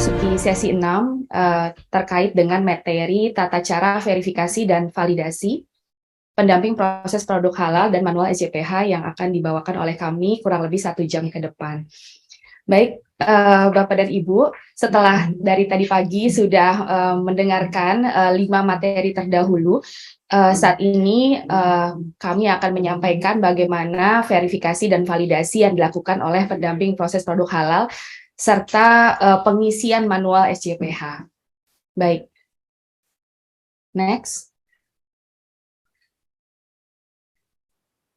memasuki sesi 6 terkait dengan materi tata cara verifikasi dan validasi pendamping proses produk halal dan manual SJPH yang akan dibawakan oleh kami kurang lebih 1 jam ke depan. Baik, Bapak dan Ibu, setelah dari tadi pagi sudah mendengarkan 5 materi terdahulu, saat ini kami akan menyampaikan bagaimana verifikasi dan validasi yang dilakukan oleh pendamping proses produk halal serta pengisian manual SJPH. Baik, next.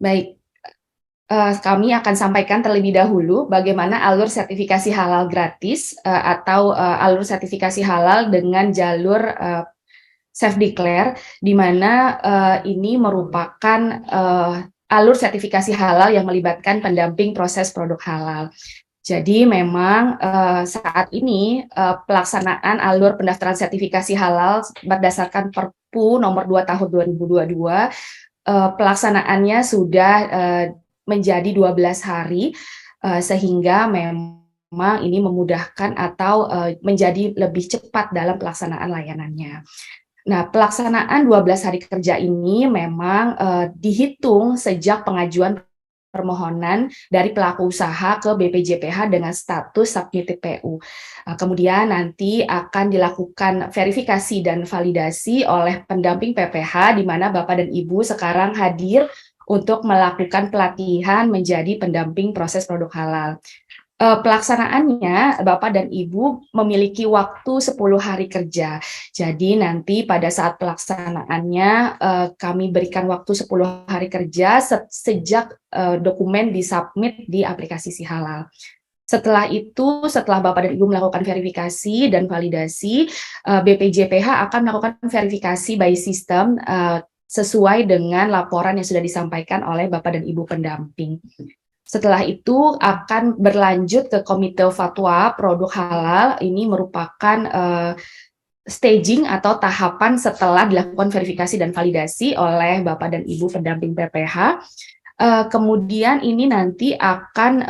Baik, kami akan sampaikan terlebih dahulu bagaimana alur sertifikasi halal gratis atau alur sertifikasi halal dengan jalur self-declare, di mana ini merupakan alur sertifikasi halal yang melibatkan pendamping proses produk halal. Jadi memang saat ini pelaksanaan alur pendaftaran sertifikasi halal berdasarkan Perpu nomor 2 tahun 2022, pelaksanaannya sudah menjadi 12 hari, sehingga memang ini memudahkan atau menjadi lebih cepat dalam pelaksanaan layanannya. Nah, pelaksanaan 12 hari kerja ini memang dihitung sejak pengajuan permohonan dari pelaku usaha ke BPJPH dengan status submitted PU. Kemudian nanti akan dilakukan verifikasi dan validasi oleh pendamping PPH, di mana Bapak dan Ibu sekarang hadir untuk melakukan pelatihan menjadi pendamping proses produk halal. Pelaksanaannya Bapak dan Ibu memiliki waktu 10 hari kerja. Jadi nanti pada saat pelaksanaannya kami berikan waktu 10 hari kerja sejak dokumen disubmit di aplikasi Si Halal. Setelah itu, setelah Bapak dan Ibu melakukan verifikasi dan validasi, BPJPH akan melakukan verifikasi by system sesuai dengan laporan yang sudah disampaikan oleh Bapak dan Ibu pendamping. Setelah itu akan berlanjut ke Komite Fatwa Produk Halal. Ini merupakan staging atau tahapan setelah dilakukan verifikasi dan validasi oleh Bapak dan Ibu pendamping PPH. Kemudian ini nanti akan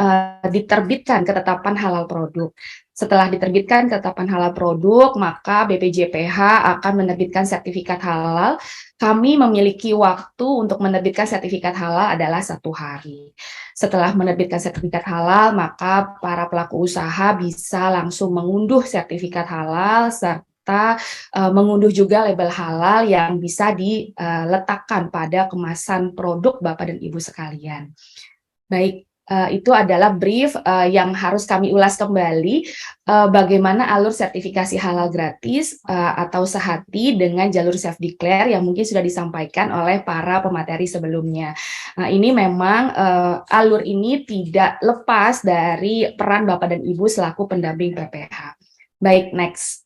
diterbitkan ketetapan halal produk. Setelah diterbitkan ketetapan halal produk, maka BPJPH akan menerbitkan sertifikat halal. Kami memiliki waktu untuk menerbitkan sertifikat halal adalah 1 hari. Setelah menerbitkan sertifikat halal, maka para pelaku usaha bisa langsung mengunduh sertifikat halal serta mengunduh juga label halal yang bisa diletakkan pada kemasan produk Bapak dan Ibu sekalian. Baik, itu adalah brief yang harus kami ulas kembali bagaimana alur sertifikasi halal gratis atau sehati dengan jalur self-declare yang mungkin sudah disampaikan oleh para pemateri sebelumnya. Ini memang alur ini tidak lepas dari peran Bapak dan Ibu selaku pendamping PPH. Baik, next.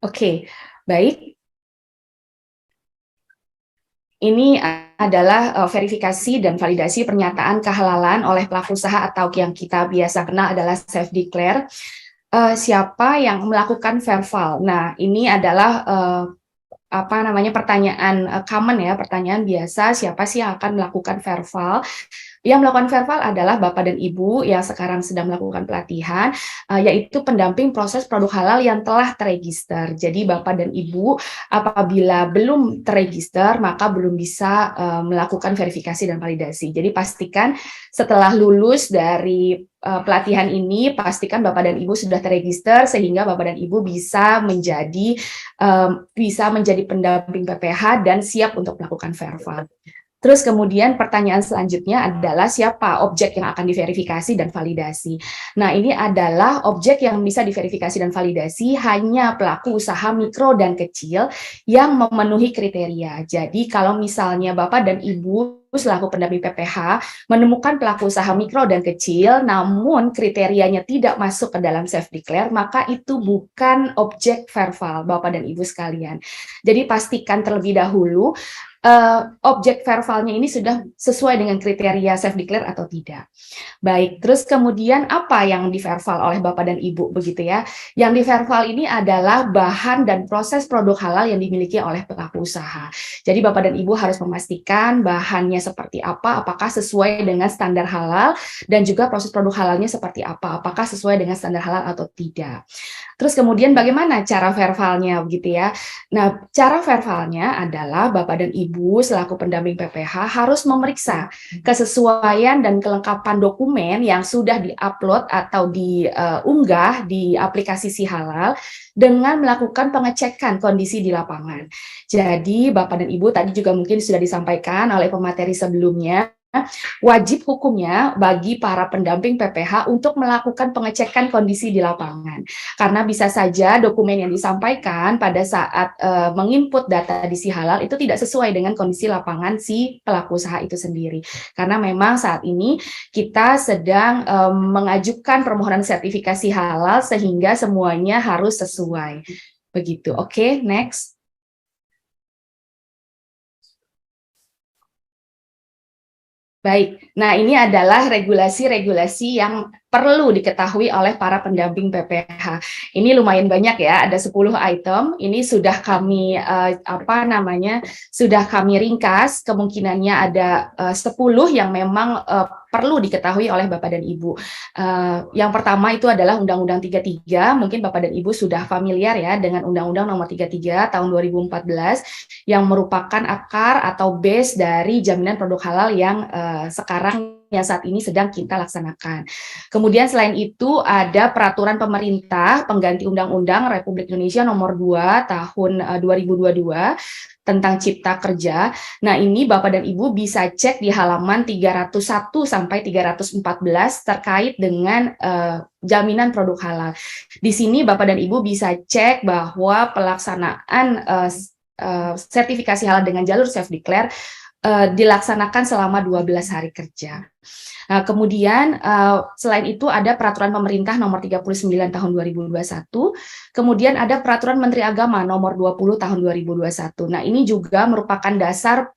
Oke, baik. Ini adalah verifikasi dan validasi pernyataan kehalalan oleh pelaku usaha atau yang kita biasa kenal adalah self-declare. Siapa yang melakukan verval? Nah, ini adalah pertanyaan common ya, pertanyaan biasa, siapa sih yang akan melakukan verval? Yang melakukan verval adalah Bapak dan Ibu yang sekarang sedang melakukan pelatihan, yaitu pendamping proses produk halal yang telah terregister. Jadi Bapak dan Ibu apabila belum terregister, maka belum bisa melakukan verifikasi dan validasi. Jadi pastikan setelah lulus dari pelatihan ini, pastikan Bapak dan Ibu sudah terregister sehingga Bapak dan Ibu bisa menjadi pendamping PPH dan siap untuk melakukan verval. Terus kemudian pertanyaan selanjutnya adalah siapa objek yang akan diverifikasi dan validasi. Nah, ini adalah objek yang bisa diverifikasi dan validasi hanya pelaku usaha mikro dan kecil yang memenuhi kriteria. Jadi kalau misalnya Bapak dan Ibu selaku pendamping PPH menemukan pelaku usaha mikro dan kecil namun kriterianya tidak masuk ke dalam self-declare, maka itu bukan objek verval Bapak dan Ibu sekalian. Jadi pastikan terlebih dahulu objek verbalnya ini sudah sesuai dengan kriteria self declare atau tidak. Baik, terus kemudian apa yang diverbal oleh Bapak dan Ibu begitu ya? Yang diverbal ini adalah bahan dan proses produk halal yang dimiliki oleh pelaku usaha. Jadi Bapak dan Ibu harus memastikan bahannya seperti apa, apakah sesuai dengan standar halal, dan juga proses produk halalnya seperti apa, apakah sesuai dengan standar halal atau tidak. Terus kemudian bagaimana cara verbalnya begitu ya? Nah, cara verbalnya adalah Bapak dan Ibu selaku pendamping PPH harus memeriksa kesesuaian dan kelengkapan dokumen yang sudah diupload atau diunggah di aplikasi Si Halal dengan melakukan pengecekan kondisi di lapangan. Jadi Bapak dan Ibu tadi juga mungkin sudah disampaikan oleh pemateri sebelumnya, wajib hukumnya bagi para pendamping PPH untuk melakukan pengecekan kondisi di lapangan. Karena bisa saja dokumen yang disampaikan pada saat menginput data di Si Halal itu tidak sesuai dengan kondisi lapangan si pelaku usaha itu sendiri. Karena memang saat ini kita sedang mengajukan permohonan sertifikasi halal sehingga semuanya harus sesuai. Begitu. Oke, next. Baik, nah ini adalah regulasi-regulasi yang perlu diketahui oleh para pendamping PPH. Ini lumayan banyak ya, ada 10 item. Ini sudah kami sudah kami ringkas. Kemungkinannya ada 10 yang memang perlu diketahui oleh Bapak dan Ibu. Yang pertama itu adalah Undang-Undang 33. Mungkin Bapak dan Ibu sudah familiar ya dengan Undang-Undang Nomor 33 tahun 2014 yang merupakan akar atau base dari jaminan produk halal yang sekarang yang saat ini sedang kita laksanakan. Kemudian selain itu ada peraturan pemerintah pengganti Undang-Undang Republik Indonesia Nomor 2 tahun 2022 tentang Cipta Kerja. Nah, ini Bapak dan Ibu bisa cek di halaman 301 sampai 314 terkait dengan jaminan produk halal. Di sini Bapak dan Ibu bisa cek bahwa pelaksanaan sertifikasi halal dengan jalur self declare dilaksanakan selama 12 hari kerja. Nah, kemudian selain itu ada peraturan pemerintah nomor 39 tahun 2021, kemudian ada peraturan Menteri Agama nomor 20 tahun 2021. Nah, ini juga merupakan dasar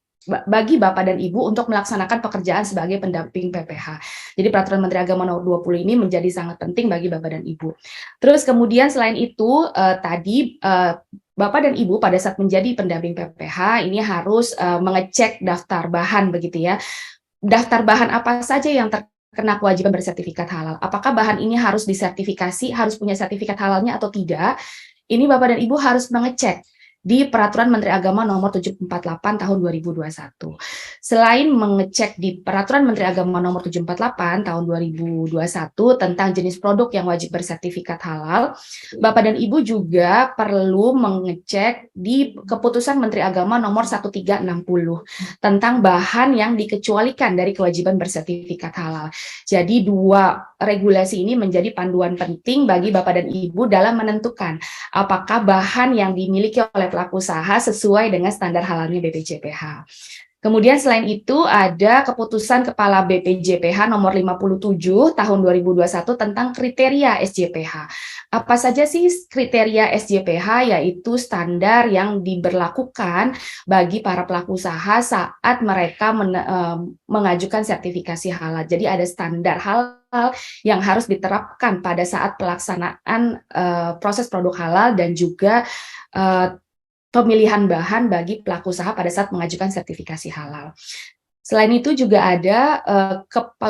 bagi Bapak dan Ibu untuk melaksanakan pekerjaan sebagai pendamping PPH. Jadi peraturan Menteri Agama nomor 20 ini menjadi sangat penting bagi Bapak dan Ibu. Terus kemudian selain itu tadi Bapak dan Ibu pada saat menjadi pendamping PPH ini harus mengecek daftar bahan begitu ya. Daftar bahan apa saja yang terkena kewajiban bersertifikat halal. Apakah bahan ini harus disertifikasi, harus punya sertifikat halalnya atau tidak? Ini Bapak dan Ibu harus mengecek di Peraturan Menteri Agama Nomor 748 Tahun 2021. Selain mengecek di Peraturan Menteri Agama Nomor 748 Tahun 2021 tentang jenis produk yang wajib bersertifikat halal, Bapak dan Ibu juga perlu mengecek di Keputusan Menteri Agama Nomor 1360 tentang bahan yang dikecualikan dari kewajiban bersertifikat halal. Jadi dua regulasi ini menjadi panduan penting bagi Bapak dan Ibu dalam menentukan apakah bahan yang dimiliki oleh pelaku usaha sesuai dengan standar halalnya BPJPH. Kemudian selain itu ada keputusan Kepala BPJPH nomor 57 tahun 2021 tentang kriteria SJPH. Apa saja sih kriteria SJPH? Yaitu standar yang diberlakukan bagi para pelaku usaha saat mereka mengajukan sertifikasi halal. Jadi ada standar halal yang harus diterapkan pada saat pelaksanaan proses produk halal dan juga pemilihan bahan bagi pelaku usaha pada saat mengajukan sertifikasi halal. Selain itu juga ada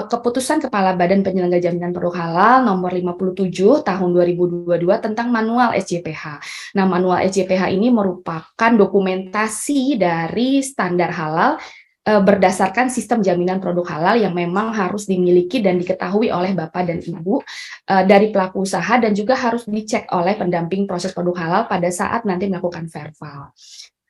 keputusan Kepala Badan Penyelenggara Jaminan Produk Halal nomor 57 tahun 2022 tentang manual SJPH. Nah, manual SJPH ini merupakan dokumentasi dari standar halal berdasarkan sistem jaminan produk halal yang memang harus dimiliki dan diketahui oleh Bapak dan Ibu dari pelaku usaha dan juga harus dicek oleh pendamping proses produk halal pada saat nanti melakukan verbal.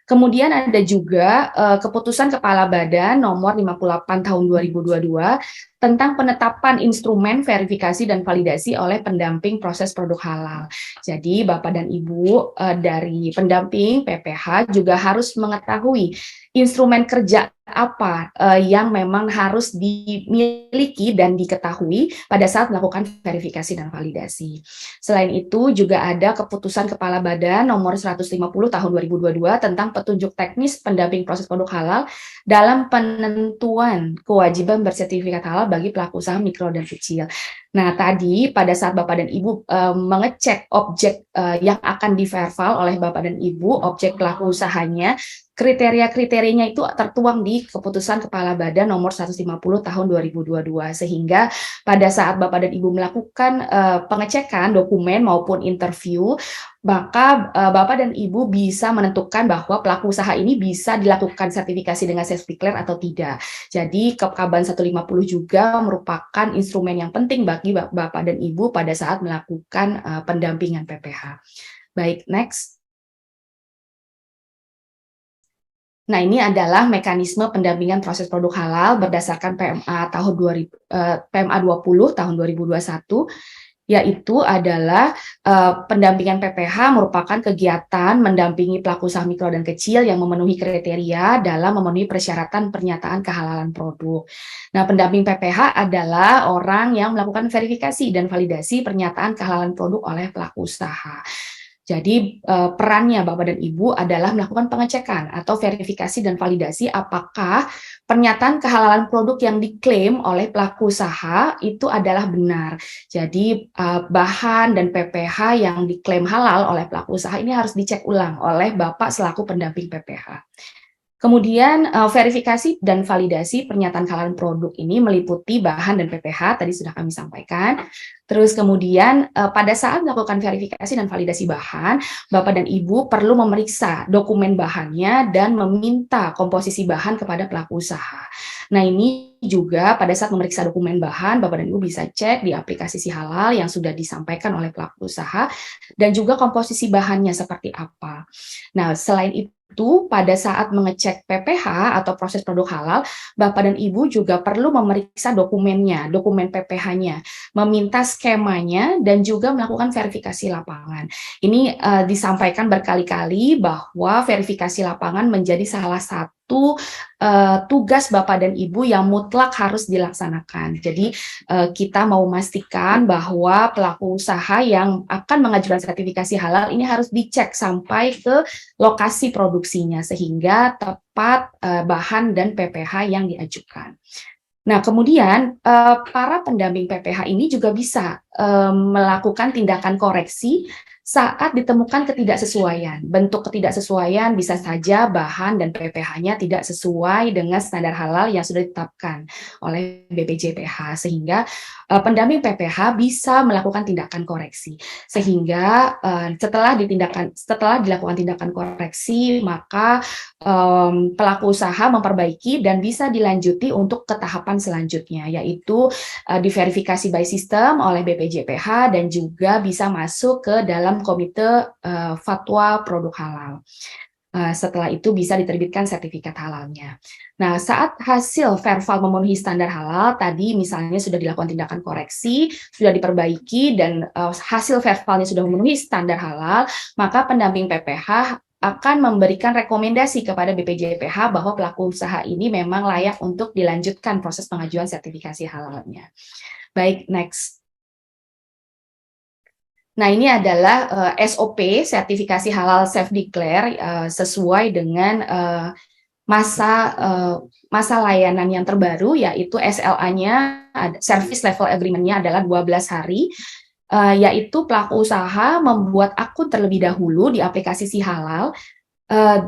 Kemudian ada juga keputusan Kepala Badan nomor 58 tahun 2022 tentang penetapan instrumen verifikasi dan validasi oleh pendamping proses produk halal. Jadi Bapak dan Ibu dari pendamping PPH juga harus mengetahui instrumen kerja apa yang memang harus dimiliki dan diketahui pada saat melakukan verifikasi dan validasi. Selain itu juga ada keputusan Kepala Badan nomor 150 tahun 2022 tentang petunjuk teknis pendamping proses produk halal dalam penentuan kewajiban bersertifikat halal bagi pelaku usaha mikro dan kecil. Nah, tadi pada saat Bapak dan Ibu mengecek objek yang akan diverval oleh Bapak dan Ibu, objek pelaku usahanya, kriteria-kriterianya itu tertuang di keputusan Kepala Badan nomor 150 tahun 2022, sehingga pada saat Bapak dan Ibu melakukan pengecekan dokumen maupun interview, maka Bapak dan Ibu bisa menentukan bahwa pelaku usaha ini bisa dilakukan sertifikasi dengan self-declare atau tidak. Jadi KABAN 150 juga merupakan instrumen yang penting bagi Bapak dan Ibu pada saat melakukan pendampingan PPH. Baik, next. Nah, ini adalah mekanisme pendampingan proses produk halal berdasarkan PMA 20 tahun 2021, yaitu adalah pendampingan PPH merupakan kegiatan mendampingi pelaku usaha mikro dan kecil yang memenuhi kriteria dalam memenuhi persyaratan pernyataan kehalalan produk. Nah, pendamping PPH adalah orang yang melakukan verifikasi dan validasi pernyataan kehalalan produk oleh pelaku usaha. Jadi perannya Bapak dan Ibu adalah melakukan pengecekan atau verifikasi dan validasi apakah pernyataan kehalalan produk yang diklaim oleh pelaku usaha itu adalah benar. Jadi bahan dan PPH yang diklaim halal oleh pelaku usaha ini harus dicek ulang oleh Bapak selaku pendamping PPH. Kemudian verifikasi dan validasi pernyataan kehalalan produk ini meliputi bahan dan PPH, tadi sudah kami sampaikan. Terus kemudian pada saat melakukan verifikasi dan validasi bahan, Bapak dan Ibu perlu memeriksa dokumen bahannya dan meminta komposisi bahan kepada pelaku usaha. Nah, ini juga pada saat memeriksa dokumen bahan, Bapak dan Ibu bisa cek di aplikasi Si Halal yang sudah disampaikan oleh pelaku usaha dan juga komposisi bahannya seperti apa. Nah, selain itu, pada saat mengecek PPH atau proses produk halal, Bapak dan Ibu juga perlu memeriksa dokumennya, dokumen PPH-nya, meminta skemanya, dan juga melakukan verifikasi lapangan. Ini disampaikan berkali-kali bahwa verifikasi lapangan menjadi salah satu tugas Bapak dan Ibu yang mutlak harus dilaksanakan. Jadi kita mau memastikan bahwa pelaku usaha yang akan mengajukan sertifikasi halal ini harus dicek sampai ke lokasi produksinya sehingga tepat bahan dan PPH yang diajukan. Nah, kemudian para pendamping PPH ini juga bisa melakukan tindakan koreksi saat ditemukan ketidaksesuaian. Bentuk ketidaksesuaian bisa saja bahan dan PPH-nya tidak sesuai dengan standar halal yang sudah ditetapkan oleh BPJPH, sehingga pendamping PPH bisa melakukan tindakan koreksi. Sehingga setelah dilakukan tindakan koreksi, maka pelaku usaha memperbaiki dan bisa dilanjuti untuk ke tahapan selanjutnya, yaitu diverifikasi by system oleh BPJPH dan juga bisa masuk ke dalam komite fatwa produk halal. Setelah itu bisa diterbitkan sertifikat halalnya. Nah, saat hasil verval memenuhi standar halal, tadi misalnya sudah dilakukan tindakan koreksi, sudah diperbaiki, dan hasil vervalnya sudah memenuhi standar halal, maka pendamping PPH akan memberikan rekomendasi kepada BPJPH bahwa pelaku usaha ini memang layak untuk dilanjutkan proses pengajuan sertifikasi halalnya. Baik, next. Nah, ini adalah SOP, sertifikasi halal self-declare, sesuai dengan masa layanan yang terbaru, yaitu SLA-nya, Service Level Agreement-nya adalah 12 hari, yaitu pelaku usaha membuat akun terlebih dahulu di aplikasi Si Halal,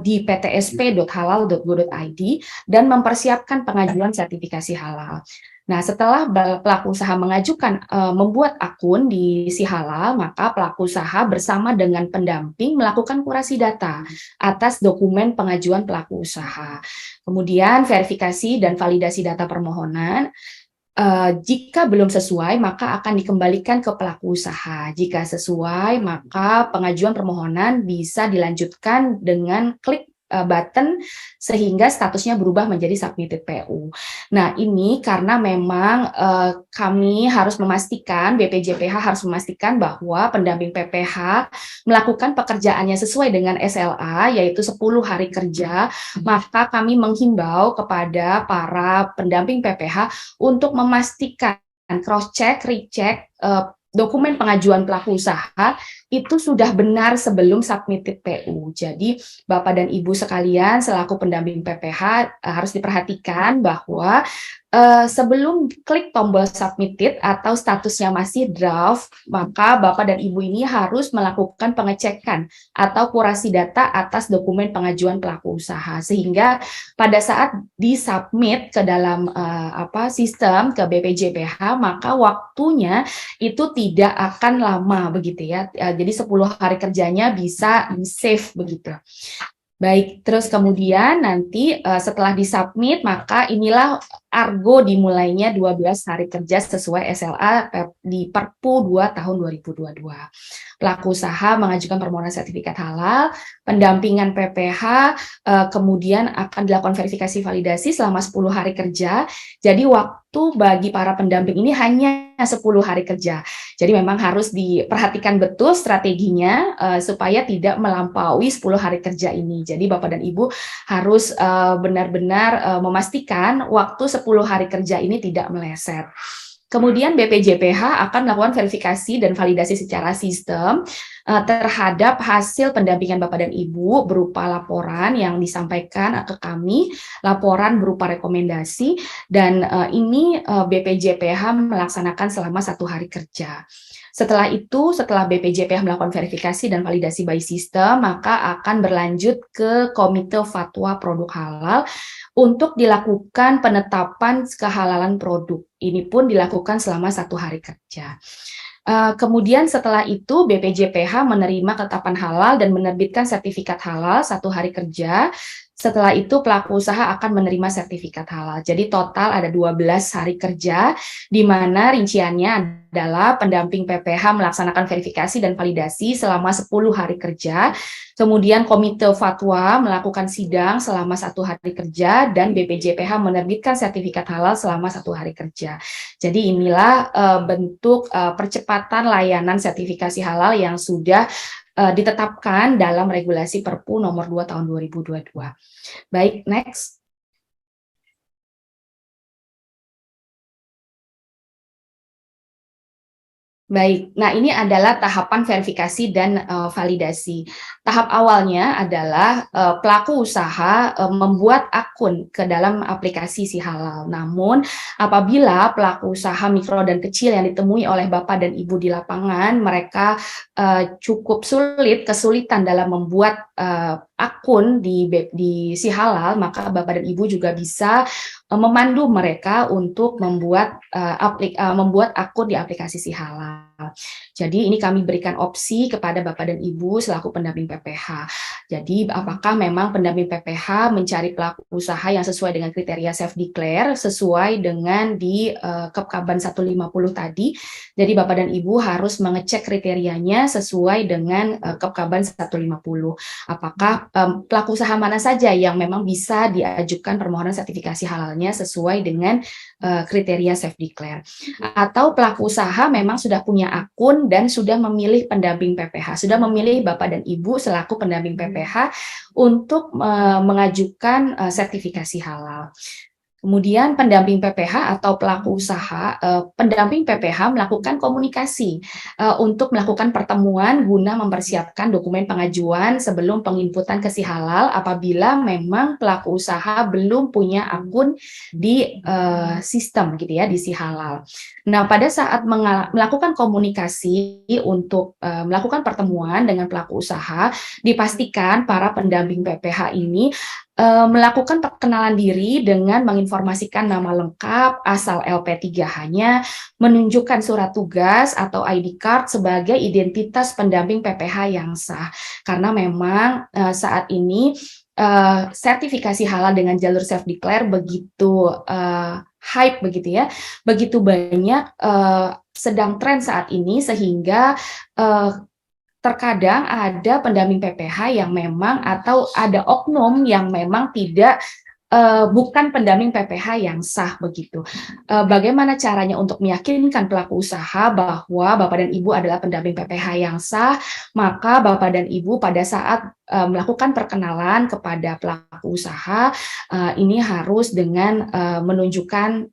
di ptsp.halal.go.id dan mempersiapkan pengajuan sertifikasi halal. Nah, setelah pelaku usaha membuat akun di Si Halal, maka pelaku usaha bersama dengan pendamping melakukan kurasi data atas dokumen pengajuan pelaku usaha. Kemudian verifikasi dan validasi data permohonan. Jika belum sesuai, maka akan dikembalikan ke pelaku usaha. Jika sesuai, maka pengajuan permohonan bisa dilanjutkan dengan klik button sehingga statusnya berubah menjadi submitted PU. Nah, ini karena memang kami harus memastikan, BPJPH harus memastikan bahwa pendamping PPH melakukan pekerjaannya sesuai dengan SLA, yaitu 10 hari kerja, maka kami menghimbau kepada para pendamping PPH untuk memastikan cross-check, recheck, dokumen pengajuan pelaku usaha itu sudah benar sebelum submitted PU. Jadi Bapak dan Ibu sekalian selaku pendamping PPH harus diperhatikan bahwa sebelum klik tombol submitted atau statusnya masih draft, maka Bapak dan Ibu ini harus melakukan pengecekan atau kurasi data atas dokumen pengajuan pelaku usaha sehingga pada saat disubmit ke dalam sistem ke BPJPH maka waktunya itu tidak akan lama begitu ya. Jadi 10 hari kerjanya bisa di-save begitu. Baik, terus kemudian nanti setelah disubmit maka inilah argo dimulainya 12 hari kerja sesuai SLA di Perpu 2 tahun 2022. Pelaku usaha mengajukan permohonan sertifikat halal, pendampingan PPH, kemudian akan dilakukan verifikasi validasi selama 10 hari kerja. Jadi waktu bagi para pendamping ini hanya 10 hari kerja. Jadi memang harus diperhatikan betul strateginya supaya tidak melampaui 10 hari kerja ini. Jadi Bapak dan Ibu harus benar-benar memastikan waktu 10 hari kerja ini tidak meleset. Kemudian BPJPH akan melakukan verifikasi dan validasi secara sistem terhadap hasil pendampingan Bapak dan Ibu berupa laporan yang disampaikan ke kami, laporan berupa rekomendasi, dan ini BPJPH melaksanakan selama 1 hari kerja. Setelah itu, setelah BPJPH melakukan verifikasi dan validasi by system, maka akan berlanjut ke Komite Fatwa Produk Halal untuk dilakukan penetapan kehalalan produk. Ini pun dilakukan selama 1 hari kerja. Kemudian setelah itu BPJPH menerima ketetapan halal dan menerbitkan sertifikat halal 1 hari kerja. Setelah itu pelaku usaha akan menerima sertifikat halal. Jadi total ada 12 hari kerja, di mana rinciannya adalah pendamping PPH melaksanakan verifikasi dan validasi selama 10 hari kerja, kemudian Komite Fatwa melakukan sidang selama 1 hari kerja, dan BPJPH menerbitkan sertifikat halal selama 1 hari kerja. Jadi inilah bentuk percepatan layanan sertifikasi halal yang sudah ditetapkan dalam regulasi Perpu nomor 2 tahun 2022. Baik, next. Baik, nah ini adalah tahapan verifikasi dan validasi. Tahap awalnya adalah pelaku usaha membuat akun ke dalam aplikasi Si Halal. Namun apabila pelaku usaha mikro dan kecil yang ditemui oleh Bapak dan Ibu di lapangan, mereka cukup kesulitan dalam membuat akun di Si Halal, maka Bapak dan Ibu juga bisa memandu mereka untuk membuat akun di aplikasi Si Halal. Jadi ini kami berikan opsi kepada Bapak dan Ibu selaku pendamping PPH. Jadi apakah memang pendamping PPH mencari pelaku usaha yang sesuai dengan kriteria self declare sesuai dengan di Kepkaban 150 tadi. Jadi Bapak dan Ibu harus mengecek kriterianya sesuai dengan Kepkaban 150. Apakah pelaku usaha mana saja yang memang bisa diajukan permohonan sertifikasi halalnya sesuai dengan kriteria self declare. Atau pelaku usaha memang sudah punya akun dan sudah memilih pendamping PPH, sudah memilih Bapak dan Ibu selaku pendamping PPH untuk mengajukan sertifikasi halal. Kemudian pendamping PPH atau pelaku usaha, pendamping PPH melakukan komunikasi untuk melakukan pertemuan guna mempersiapkan dokumen pengajuan sebelum penginputan ke Si Halal apabila memang pelaku usaha belum punya akun di sistem gitu ya di Si Halal. Nah, pada saat melakukan komunikasi untuk melakukan pertemuan dengan pelaku usaha, dipastikan para pendamping PPH ini melakukan perkenalan diri dengan menginformasikan nama lengkap, asal LP3H-nya, menunjukkan surat tugas atau ID card sebagai identitas pendamping PPH yang sah. Karena memang saat ini sertifikasi halal dengan jalur self declare begitu hype begitu ya, begitu banyak sedang tren saat ini sehingga terkadang ada pendamping PPH yang memang atau ada oknum yang memang tidak bukan pendamping PPH yang sah begitu. Bagaimana caranya untuk meyakinkan pelaku usaha bahwa Bapak dan Ibu adalah pendamping PPH yang sah? Maka Bapak dan Ibu pada saat melakukan perkenalan kepada pelaku usaha, ini harus dengan menunjukkan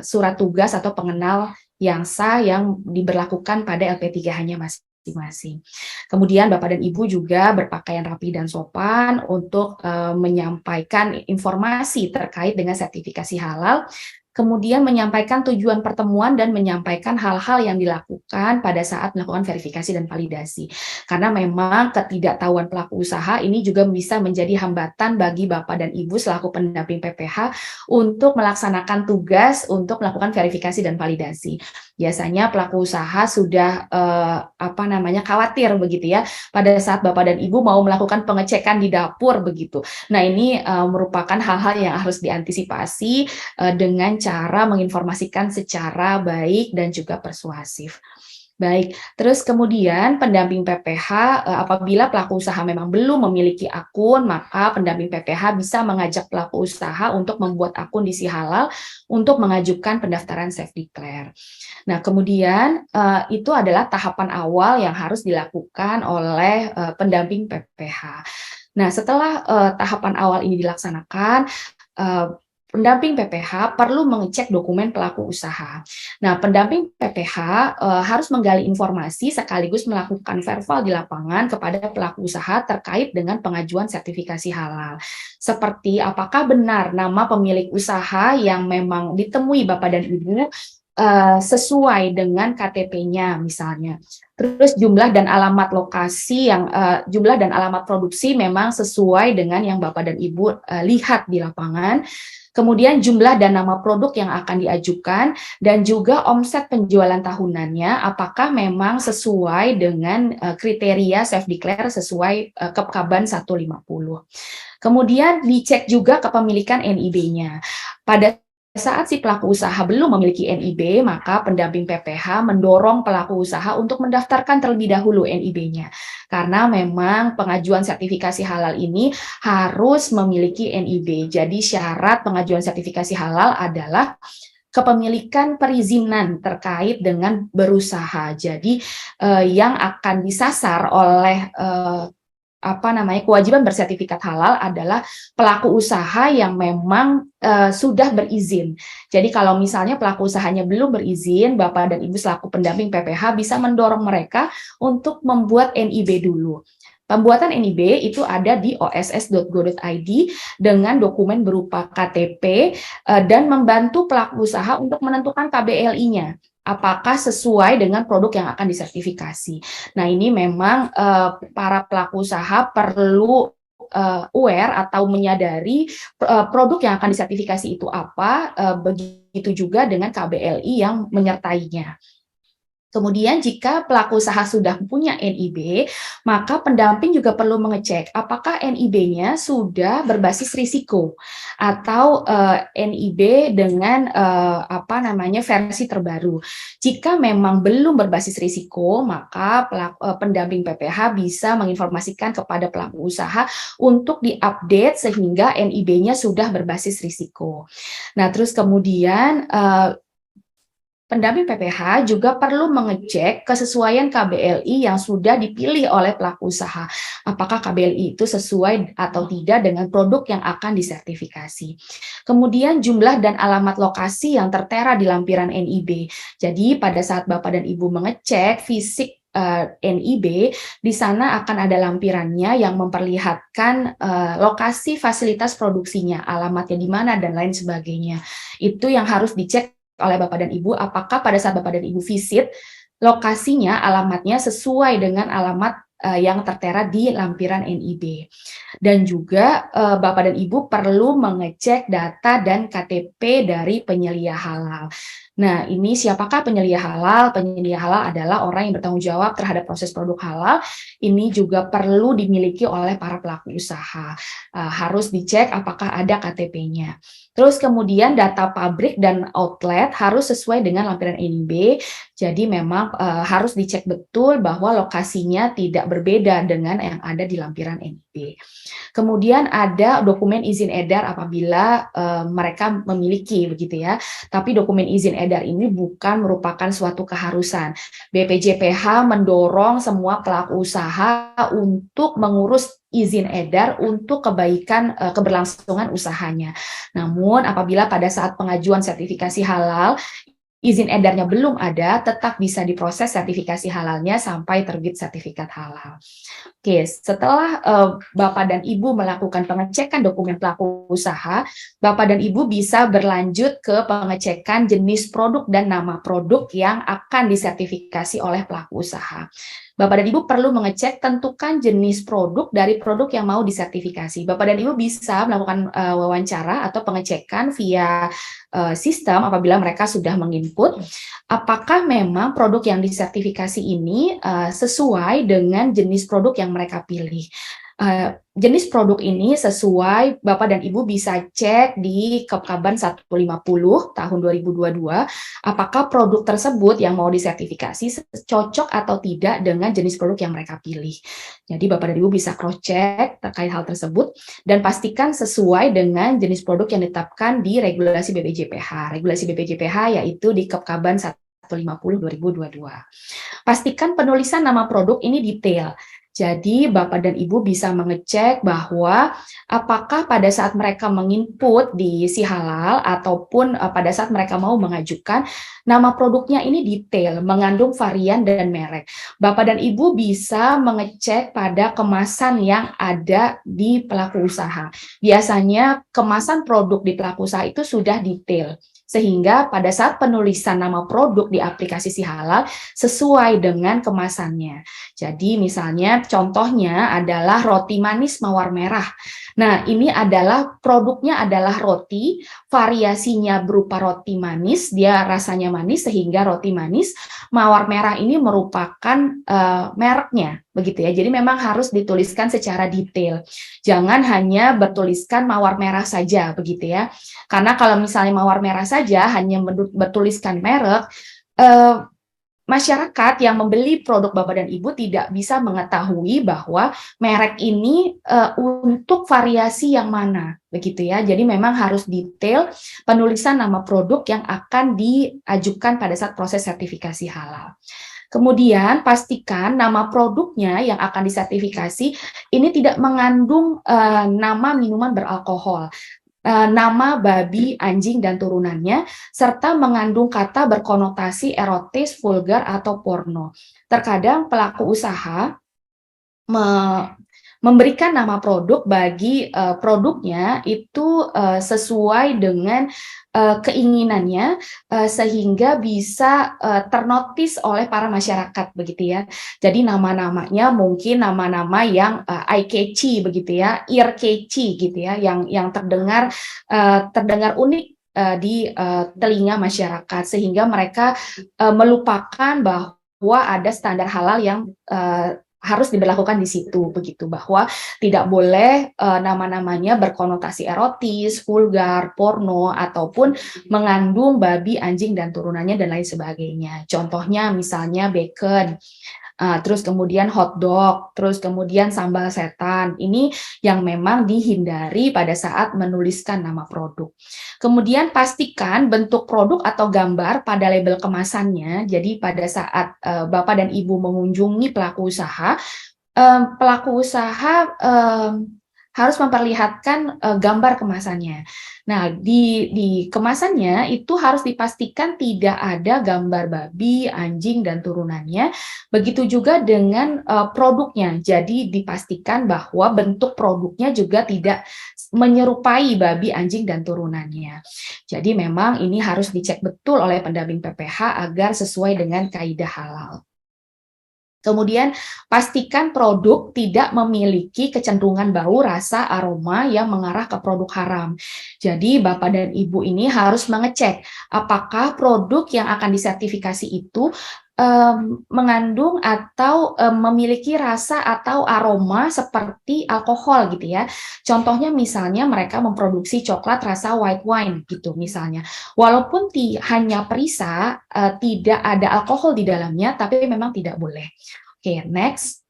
surat tugas atau pengenal yang sah yang diberlakukan pada LP3H-nya masing-masing. Kemudian Bapak dan Ibu juga berpakaian rapi dan sopan untuk menyampaikan informasi terkait dengan sertifikasi halal, kemudian menyampaikan tujuan pertemuan dan menyampaikan hal-hal yang dilakukan pada saat melakukan verifikasi dan validasi. Karena memang ketidaktahuan pelaku usaha ini juga bisa menjadi hambatan bagi Bapak dan Ibu selaku pendamping PPH untuk melaksanakan tugas untuk melakukan verifikasi dan validasi. Biasanya pelaku usaha sudah khawatir begitu ya pada saat Bapak dan Ibu mau melakukan pengecekan di dapur begitu. Nah, ini merupakan hal-hal yang harus diantisipasi dengan cara menginformasikan secara baik dan juga persuasif. Baik, terus kemudian pendamping PPH apabila pelaku usaha memang belum memiliki akun, maka pendamping PPH bisa mengajak pelaku usaha untuk membuat akun di Sihalal untuk mengajukan pendaftaran self declare. Nah, kemudian itu adalah tahapan awal yang harus dilakukan oleh pendamping PPH. Nah, setelah tahapan awal ini dilaksanakan, pendamping PPH perlu mengecek dokumen pelaku usaha. Nah, pendamping PPH harus menggali informasi sekaligus melakukan verbal di lapangan kepada pelaku usaha terkait dengan pengajuan sertifikasi halal. Seperti apakah benar nama pemilik usaha yang memang ditemui Bapak dan Ibu sesuai dengan KTP-nya misalnya. Terus jumlah dan alamat lokasi jumlah dan alamat produksi memang sesuai dengan yang Bapak dan Ibu lihat di lapangan. Kemudian jumlah dan nama produk yang akan diajukan dan juga omset penjualan tahunannya apakah memang sesuai dengan kriteria self declare sesuai Kepkaban 150. Kemudian dicek juga kepemilikan NIB-nya. Pada saat si pelaku usaha belum memiliki NIB, maka pendamping PPH mendorong pelaku usaha untuk mendaftarkan terlebih dahulu NIB-nya. Karena memang pengajuan sertifikasi halal ini harus memiliki NIB. Jadi syarat pengajuan sertifikasi halal adalah kepemilikan perizinan terkait dengan berusaha. Jadi yang akan disasar oleh kewajiban bersertifikat halal adalah pelaku usaha yang memang sudah berizin. Jadi kalau misalnya pelaku usahanya belum berizin, Bapak dan Ibu selaku pendamping PPH bisa mendorong mereka untuk membuat NIB dulu. Pembuatan NIB itu ada di oss.go.id dengan dokumen berupa KTP dan membantu pelaku usaha untuk menentukan KBLI-nya. Apakah sesuai dengan produk yang akan disertifikasi. Nah, ini memang para pelaku usaha perlu aware atau menyadari produk yang akan disertifikasi itu apa, begitu juga dengan KBLI yang menyertainya. Kemudian jika pelaku usaha sudah punya NIB, maka pendamping juga perlu mengecek apakah NIB-nya sudah berbasis risiko atau NIB dengan versi terbaru. Jika memang belum berbasis risiko, maka pendamping PPH bisa menginformasikan kepada pelaku usaha untuk diupdate sehingga NIB-nya sudah berbasis risiko. Nah, terus kemudian pendamping PPH juga perlu mengecek kesesuaian KBLI yang sudah dipilih oleh pelaku usaha. Apakah KBLI itu sesuai atau tidak dengan produk yang akan disertifikasi. Kemudian jumlah dan alamat lokasi yang tertera di lampiran NIB. Jadi pada saat Bapak dan Ibu mengecek fisik NIB, di sana akan ada lampirannya yang memperlihatkan lokasi fasilitas produksinya, alamatnya di mana dan lain sebagainya. Itu yang harus dicek oleh Bapak dan Ibu, apakah pada saat Bapak dan Ibu visit, lokasinya, alamatnya sesuai dengan alamat yang tertera di lampiran NIB. Dan juga Bapak dan Ibu perlu mengecek data dan KTP dari penyelia halal. Nah, ini siapakah penyedia halal? Penyedia halal adalah orang yang bertanggung jawab terhadap proses produk halal. Ini juga perlu dimiliki oleh para pelaku usaha. Harus dicek apakah ada KTP-nya. Terus kemudian data pabrik dan outlet harus sesuai dengan lampiran NIB. Jadi memang harus dicek betul bahwa lokasinya tidak berbeda dengan yang ada di lampiran NIB. Kemudian ada dokumen izin edar apabila mereka memiliki begitu ya. Tapi dokumen izin edar ini bukan merupakan suatu keharusan. BPJPH mendorong semua pelaku usaha untuk mengurus izin edar untuk kebaikan keberlangsungan usahanya. Namun apabila pada saat pengajuan sertifikasi halal izin edarnya belum ada, tetap bisa diproses sertifikasi halalnya sampai terbit sertifikat halal. Oke, setelah Bapak dan Ibu melakukan pengecekan dokumen pelaku usaha, Bapak dan Ibu bisa berlanjut ke pengecekan jenis produk dan nama produk yang akan disertifikasi oleh pelaku usaha. Bapak dan Ibu perlu mengecek tentukan jenis produk dari produk yang mau disertifikasi. Bapak dan Ibu bisa melakukan wawancara atau pengecekan via sistem apabila mereka sudah menginput apakah memang produk yang disertifikasi ini sesuai dengan jenis produk yang mereka pilih. Jenis produk ini sesuai Bapak dan Ibu bisa cek di Kepkaban 150 tahun 2022 apakah produk tersebut yang mau disertifikasi cocok atau tidak dengan jenis produk yang mereka pilih. Jadi Bapak dan Ibu bisa cross check terkait hal tersebut dan pastikan sesuai dengan jenis produk yang ditetapkan di regulasi BPJPH. Regulasi BPJPH yaitu di Kepkaban 150 2022. Pastikan penulisan nama produk ini detail. Jadi Bapak dan Ibu bisa mengecek bahwa apakah pada saat mereka menginput di si halal ataupun pada saat mereka mau mengajukan nama produknya ini detail, mengandung varian dan merek. Bapak dan Ibu bisa mengecek pada kemasan yang ada di pelaku usaha. Biasanya kemasan produk di pelaku usaha itu sudah detail. Sehingga pada saat penulisan nama produk di aplikasi si halal sesuai dengan kemasannya. Jadi misalnya contohnya adalah roti manis mawar merah. Nah, ini adalah produknya adalah roti, variasinya berupa roti manis, dia rasanya manis sehingga roti manis mawar merah ini merupakan mereknya, begitu ya. Jadi memang harus dituliskan secara detail. Jangan hanya bertuliskan mawar merah saja, begitu ya. Karena kalau misalnya mawar merah saja hanya bertuliskan merek, masyarakat yang membeli produk Bapak dan Ibu tidak bisa mengetahui bahwa merek ini untuk variasi yang mana, begitu ya. Jadi memang harus detail penulisan nama produk yang akan diajukan pada saat proses sertifikasi halal. Kemudian pastikan nama produknya yang akan disertifikasi ini tidak mengandung nama minuman beralkohol, nama babi, anjing, dan turunannya, serta mengandung kata berkonotasi erotis, vulgar, atau porno. Terkadang pelaku usaha memberikan nama produk bagi produknya itu sesuai dengan keinginannya sehingga bisa ternotis oleh para masyarakat begitu ya. Jadi nama-namanya mungkin nama-nama yang eye catchy begitu ya, ear catchy gitu ya, yang terdengar unik di telinga masyarakat sehingga mereka melupakan bahwa ada standar halal yang harus diberlakukan di situ begitu bahwa tidak boleh nama-namanya berkonotasi erotis, vulgar, porno ataupun mengandung babi, anjing dan turunannya dan lain sebagainya. Contohnya misalnya bacon, terus kemudian hotdog, terus kemudian sambal setan. Ini yang memang dihindari pada saat menuliskan nama produk. Kemudian pastikan bentuk produk atau gambar pada label kemasannya. Jadi pada saat Bapak dan Ibu mengunjungi pelaku usaha harus memperlihatkan gambar kemasannya. Nah, di kemasannya itu harus dipastikan tidak ada gambar babi, anjing, dan turunannya. Begitu juga dengan produknya. Jadi dipastikan bahwa bentuk produknya juga tidak menyerupai babi, anjing, dan turunannya. Jadi memang ini harus dicek betul oleh pendamping PPH agar sesuai dengan kaidah halal. Kemudian pastikan produk tidak memiliki kecenderungan bau, rasa, aroma yang mengarah ke produk haram. Jadi Bapak dan Ibu ini harus mengecek apakah produk yang akan disertifikasi itu mengandung atau memiliki rasa atau aroma seperti alkohol gitu ya. Contohnya misalnya mereka memproduksi coklat rasa white wine gitu misalnya. Walaupun hanya perisa, tidak ada alkohol di dalamnya, tapi memang tidak boleh. Oke, next.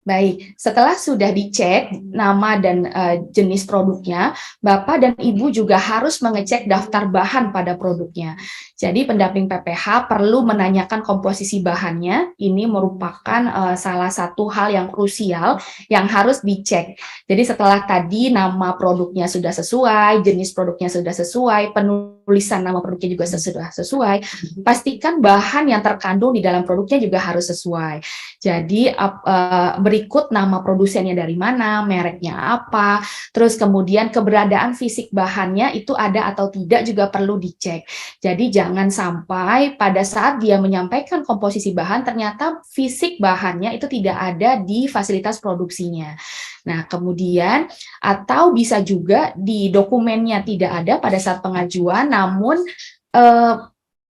Baik, setelah sudah dicek nama dan jenis produknya, Bapak dan Ibu juga harus mengecek daftar bahan pada produknya. Jadi pendamping PPH perlu menanyakan komposisi bahannya. Ini merupakan salah satu hal yang krusial yang harus dicek. Jadi setelah tadi nama produknya sudah sesuai, jenis produknya sudah sesuai, penulisan nama produknya juga sudah sesuai, pastikan bahan yang terkandung di dalam produknya juga harus sesuai. Jadi berikut nama produsennya dari mana, mereknya apa, terus kemudian keberadaan fisik bahannya itu ada atau tidak juga perlu dicek. Jadi jangan sampai pada saat dia menyampaikan komposisi bahan ternyata fisik bahannya itu tidak ada di fasilitas produksinya. Nah, kemudian atau bisa juga di dokumennya tidak ada pada saat pengajuan, namun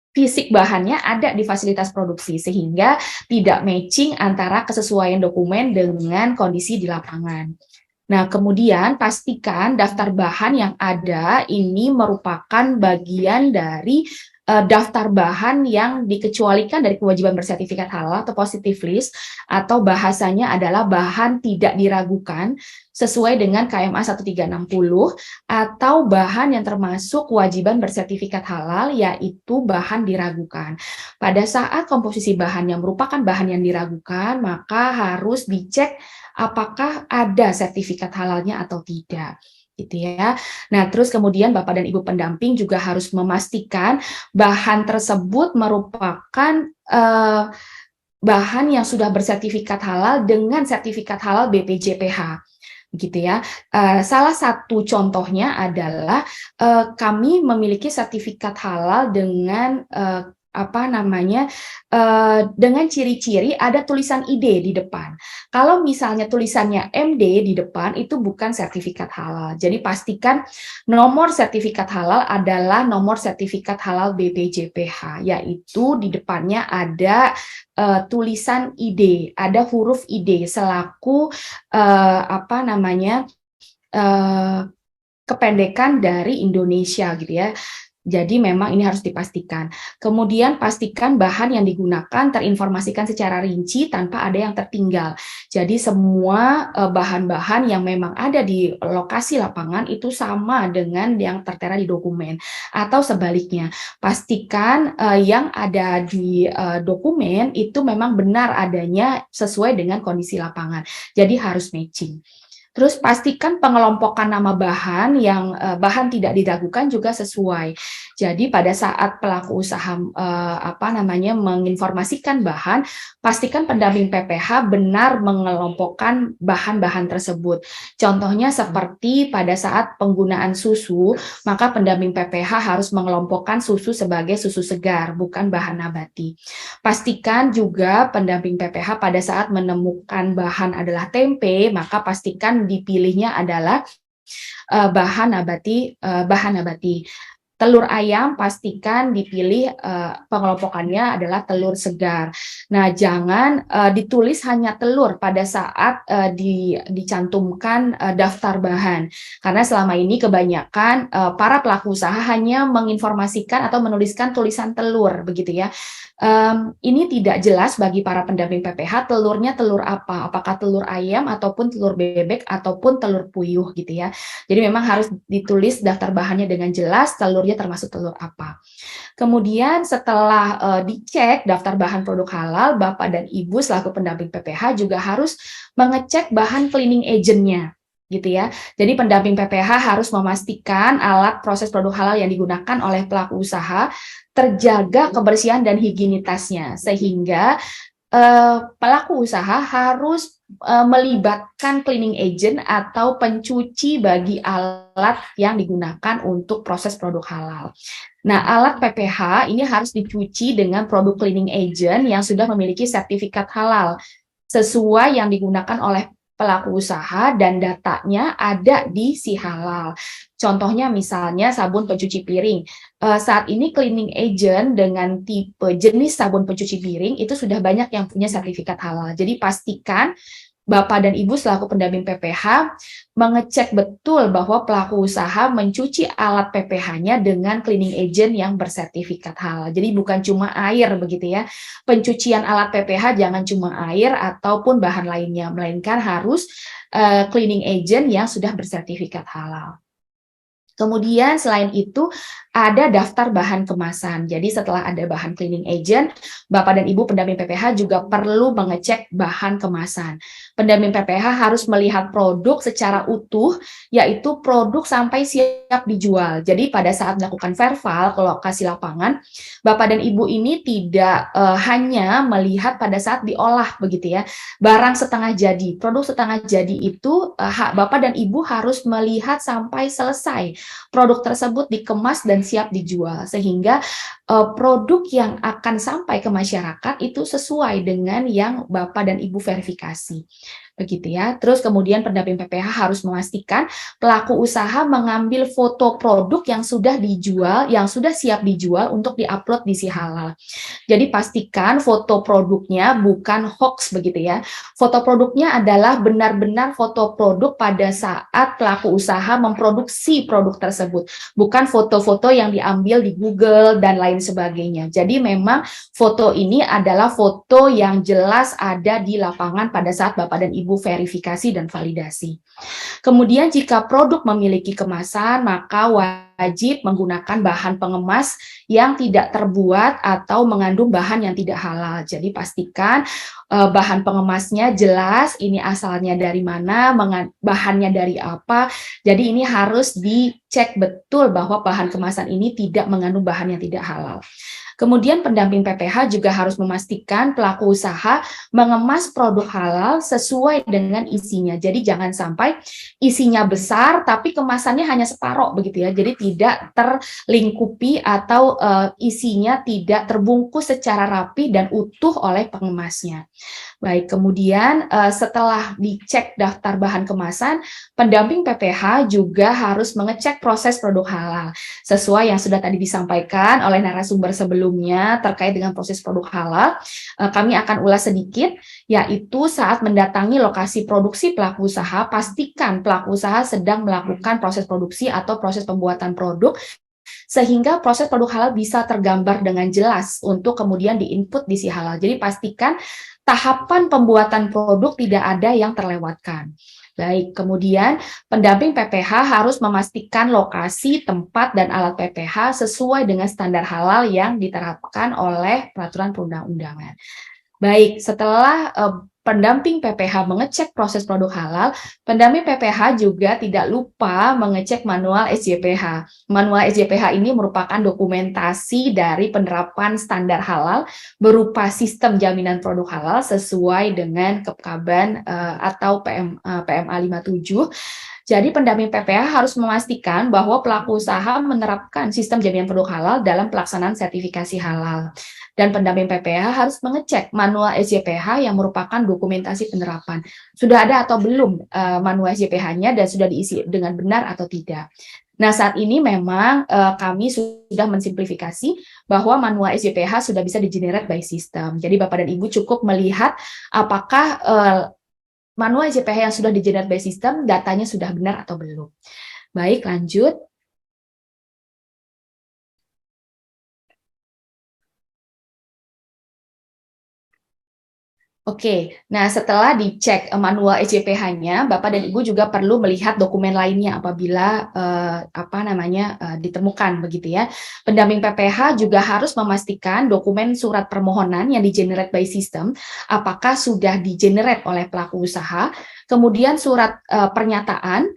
fisik bahannya ada di fasilitas produksi sehingga tidak matching antara kesesuaian dokumen dengan kondisi di lapangan. Nah, kemudian pastikan daftar bahan yang ada ini merupakan bagian dari daftar bahan yang dikecualikan dari kewajiban bersertifikat halal atau positive list, atau bahasanya adalah bahan tidak diragukan sesuai dengan KMA 1360, atau bahan yang termasuk kewajiban bersertifikat halal yaitu bahan diragukan. Pada saat komposisi bahan yang merupakan bahan yang diragukan, maka harus dicek apakah ada sertifikat halalnya atau tidak. Gitu ya. Nah, terus kemudian Bapak dan Ibu pendamping juga harus memastikan bahan tersebut merupakan bahan yang sudah bersertifikat halal dengan sertifikat halal BPJPH. Gitu ya. Salah satu contohnya adalah kami memiliki sertifikat halal dengan dengan ciri-ciri ada tulisan ID di depan. Kalau misalnya tulisannya MD di depan itu bukan sertifikat halal. Jadi pastikan nomor sertifikat halal adalah nomor sertifikat halal BPJPH, yaitu di depannya ada tulisan ID, ada huruf ID selaku kependekan dari Indonesia gitu ya. Jadi memang ini harus dipastikan. Kemudian pastikan bahan yang digunakan terinformasikan secara rinci tanpa ada yang tertinggal. Jadi semua bahan-bahan yang memang ada di lokasi lapangan itu sama dengan yang tertera di dokumen. Atau sebaliknya, pastikan yang ada di dokumen itu memang benar adanya sesuai dengan kondisi lapangan. Jadi harus matching. Terus pastikan pengelompokan nama bahan yang bahan tidak diragukan juga sesuai. Jadi pada saat pelaku usaha menginformasikan bahan, pastikan pendamping PPH benar mengelompokkan bahan-bahan tersebut. Contohnya seperti pada saat penggunaan susu, maka pendamping PPH harus mengelompokkan susu sebagai susu segar, bukan bahan nabati. Pastikan juga pendamping PPH pada saat menemukan bahan adalah tempe, maka pastikan dipilihnya adalah bahan nabati. Telur ayam pastikan dipilih pengelompokannya adalah telur segar. Nah, jangan ditulis hanya telur pada saat dicantumkan daftar bahan. Karena selama ini kebanyakan para pelaku usaha hanya menginformasikan atau menuliskan tulisan telur, begitu ya. Ini tidak jelas bagi para pendamping PPH telurnya telur apa, apakah telur ayam ataupun telur bebek ataupun telur puyuh gitu ya. Jadi memang harus ditulis daftar bahannya dengan jelas, telurnya termasuk telur apa. Kemudian setelah dicek daftar bahan produk halal, Bapak dan Ibu selaku pendamping PPH juga harus mengecek bahan cleaning agent-nya. Gitu ya. Jadi pendamping PPH harus memastikan alat proses produk halal yang digunakan oleh pelaku usaha terjaga kebersihan dan higienitasnya, sehingga pelaku usaha harus melibatkan cleaning agent atau pencuci bagi alat yang digunakan untuk proses produk halal. Nah, alat PPH ini harus dicuci dengan produk cleaning agent yang sudah memiliki sertifikat halal sesuai yang digunakan oleh pelaku usaha dan datanya ada di si halal. Contohnya misalnya sabun pencuci piring. Saat ini cleaning agent dengan tipe jenis sabun pencuci piring itu sudah banyak yang punya sertifikat halal. Jadi pastikan Bapak dan Ibu selaku pendamping PPH mengecek betul bahwa pelaku usaha mencuci alat PPH-nya dengan cleaning agent yang bersertifikat halal. Jadi bukan cuma air begitu ya. Pencucian alat PPH jangan cuma air ataupun bahan lainnya, melainkan harus cleaning agent yang sudah bersertifikat halal. Kemudian selain itu ada daftar bahan kemasan. Jadi setelah ada bahan cleaning agent, Bapak dan Ibu pendamping PPH juga perlu mengecek bahan kemasan. Pendamping PPH harus melihat produk secara utuh, yaitu produk sampai siap dijual. Jadi pada saat melakukan verval ke lokasi lapangan, Bapak dan Ibu ini tidak hanya melihat pada saat diolah begitu ya. Barang setengah jadi, produk setengah jadi itu Bapak dan Ibu harus melihat sampai selesai produk tersebut dikemas dan siap dijual sehingga produk yang akan sampai ke masyarakat itu sesuai dengan yang Bapak dan Ibu verifikasi. Begitu ya. Terus kemudian pendamping PPH harus memastikan pelaku usaha mengambil foto produk yang sudah dijual, yang sudah siap dijual untuk diupload di si halal. Jadi pastikan foto produknya bukan hoax begitu ya. Foto produknya adalah benar-benar foto produk pada saat pelaku usaha memproduksi produk tersebut, bukan foto-foto yang diambil di Google dan lain sebagainya. Jadi memang foto ini adalah foto yang jelas ada di lapangan pada saat Bapak dan Ibu verifikasi dan validasi. Kemudian jika produk memiliki kemasan, maka wajib menggunakan bahan pengemas yang tidak terbuat atau mengandung bahan yang tidak halal. Jadi pastikan bahan pengemasnya jelas, ini asalnya dari mana, bahannya dari apa. Jadi ini harus dicek betul bahwa bahan kemasan ini tidak mengandung bahan yang tidak halal. Kemudian pendamping PPH juga harus memastikan pelaku usaha mengemas produk halal sesuai dengan isinya. Jadi jangan sampai isinya besar tapi kemasannya hanya separoh begitu ya. Jadi tidak terlingkupi atau isinya tidak terbungkus secara rapi dan utuh oleh pengemasnya. Baik, kemudian setelah dicek daftar bahan kemasan, pendamping PPH juga harus mengecek proses produk halal. Sesuai yang sudah tadi disampaikan oleh narasumber sebelumnya terkait dengan proses produk halal, kami akan ulas sedikit, yaitu saat mendatangi lokasi produksi pelaku usaha, pastikan pelaku usaha sedang melakukan proses produksi atau proses pembuatan produk, sehingga proses produk halal bisa tergambar dengan jelas untuk kemudian diinput di si halal. Jadi pastikan tahapan pembuatan produk tidak ada yang terlewatkan. Baik, kemudian pendamping PPH harus memastikan lokasi, tempat, dan alat PPH sesuai dengan standar halal yang diterapkan oleh peraturan perundang-undangan. Baik, setelah pendamping PPH mengecek proses produk halal, pendamping PPH juga tidak lupa mengecek manual SJPH. Manual SJPH ini merupakan dokumentasi dari penerapan standar halal berupa sistem jaminan produk halal sesuai dengan Kepkaban atau PMA 57. Jadi pendamping PPH harus memastikan bahwa pelaku usaha menerapkan sistem jaminan produk halal dalam pelaksanaan sertifikasi halal. Dan pendamping PPH harus mengecek manual SJPH yang merupakan dokumentasi penerapan. Sudah ada atau belum manual SJPH-nya dan sudah diisi dengan benar atau tidak. Nah, saat ini memang kami sudah mensimplifikasi bahwa manual SJPH sudah bisa di-generate by system. Jadi Bapak dan Ibu cukup melihat apakah manual SJPH yang sudah di-generate by system datanya sudah benar atau belum. Baik, lanjut. Oke, nah setelah dicek manual SJPH-nya, Bapak dan Ibu juga perlu melihat dokumen lainnya apabila ditemukan begitu ya. Pendamping PPH juga harus memastikan dokumen surat permohonan yang di-generate by system apakah sudah di-generate oleh pelaku usaha. kemudian surat pernyataan,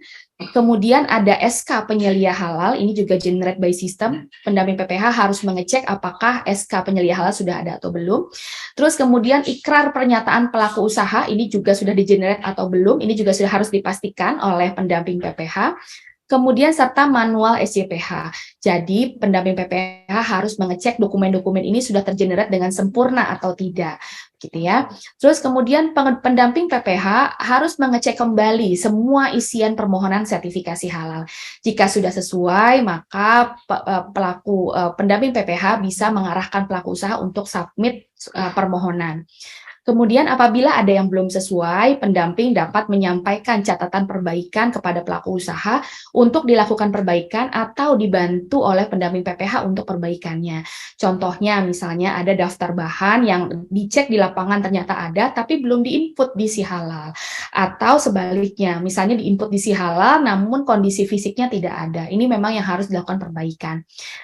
kemudian ada SK penyelia halal, ini juga generate by system. Pendamping PPH harus mengecek apakah SK penyelia halal sudah ada atau belum. Terus kemudian ikrar pernyataan pelaku usaha, ini juga sudah di-generate atau belum, ini juga sudah harus dipastikan oleh pendamping PPH. Kemudian serta manual SJPH. Jadi pendamping PPH harus mengecek dokumen-dokumen ini sudah tergenerate dengan sempurna atau tidak, gitu ya. Terus kemudian pendamping PPH harus mengecek kembali semua isian permohonan sertifikasi halal. Jika sudah sesuai, maka pendamping PPH bisa mengarahkan pelaku usaha untuk submit permohonan. Kemudian apabila ada yang belum sesuai, pendamping dapat menyampaikan catatan perbaikan kepada pelaku usaha untuk dilakukan perbaikan atau dibantu oleh pendamping PPH untuk perbaikannya. Contohnya misalnya ada daftar bahan yang dicek di lapangan ternyata ada tapi belum diinput di si halal. Atau sebaliknya, misalnya diinput di si halal namun kondisi fisiknya tidak ada. Ini memang yang harus dilakukan perbaikan.